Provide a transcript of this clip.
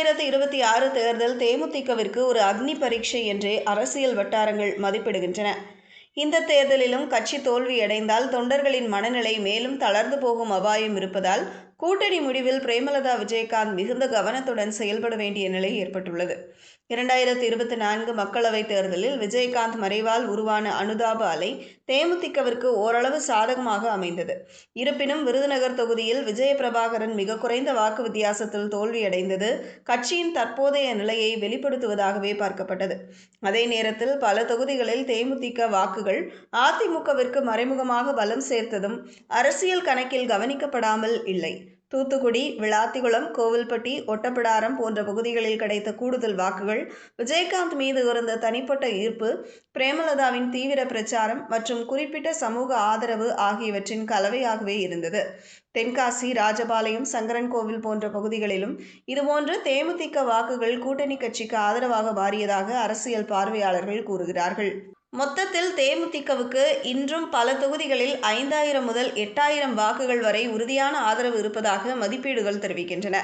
2026 தேர்தல் தேமுதிகவிற்கு ஒரு அக்னி பரீட்சை என்றே அரசியல் வட்டாரங்கள் மதிப்பிடுகின்றன. இந்த தேர்தலிலும் கட்சி தோல்வியடைந்தால் தொண்டர்களின் மனநிலை மேலும் தளர்ந்து போகும் அபாயம் இருப்பதால் கூட்டணி முடிவில் பிரேமலதா விஜயகாந்த் மிகுந்த கவனத்துடன் செயல்பட வேண்டிய நிலை ஏற்பட்டுள்ளது. 2024 மக்களவைத் தேர்தலில் விஜயகாந்த் மறைவால் உருவான அனுதாப அலை தேமுதிகவிற்கு ஓரளவு சாதகமாக அமைந்தது. இருப்பினும் விருதுநகர் தொகுதியில் விஜயபிரபாகரன் மிக குறைந்த வாக்கு வித்தியாசத்தில் தோல்வியடைந்தது கட்சியின் தற்போதைய நிலையை வெளிப்படுத்துவதாகவே பார்க்கப்பட்டது. அதே நேரத்தில் பல தொகுதிகளில் தேமுதிக வாக்குகள் அதிமுகவிற்கு மறைமுகமாக பலம் சேர்த்ததும் அரசியல் கணக்கில் கவனிக்கப்படாமல் இல்லை. தூத்துக்குடி, விளாத்திகுளம், கோவில்பட்டி, ஒட்டப்பிடாரம் போன்ற பகுதிகளில் கிடைத்த கூடுதல் வாக்குகள், விஜயகாந்த் மீது இருந்த தனிப்பட்ட ஈர்ப்பு, பிரேமலதாவின் தீவிர பிரச்சாரம் மற்றும் குறிப்பிட்ட சமூக ஆதரவு ஆகியவற்றின் கலவையாகவே இருந்தது. தென்காசி, ராஜபாளையம், சங்கரன்கோவில் போன்ற பகுதிகளிலும் இதுபோன்று தேமுதிக வாக்குகள் கூட்டணி கட்சிக்கு ஆதரவாக மாறியதாக அரசியல் பார்வையாளர்கள் கூறுகிறார்கள். மொத்தத்தில் தேமுதிகவுக்கு இன்றும் பல தொகுதிகளில் 5000 முதல் 8000 வாக்குகள் வரை உறுதியான ஆதரவு இருப்பதாக மதிப்பீடுகள் தெரிவிக்கின்றன.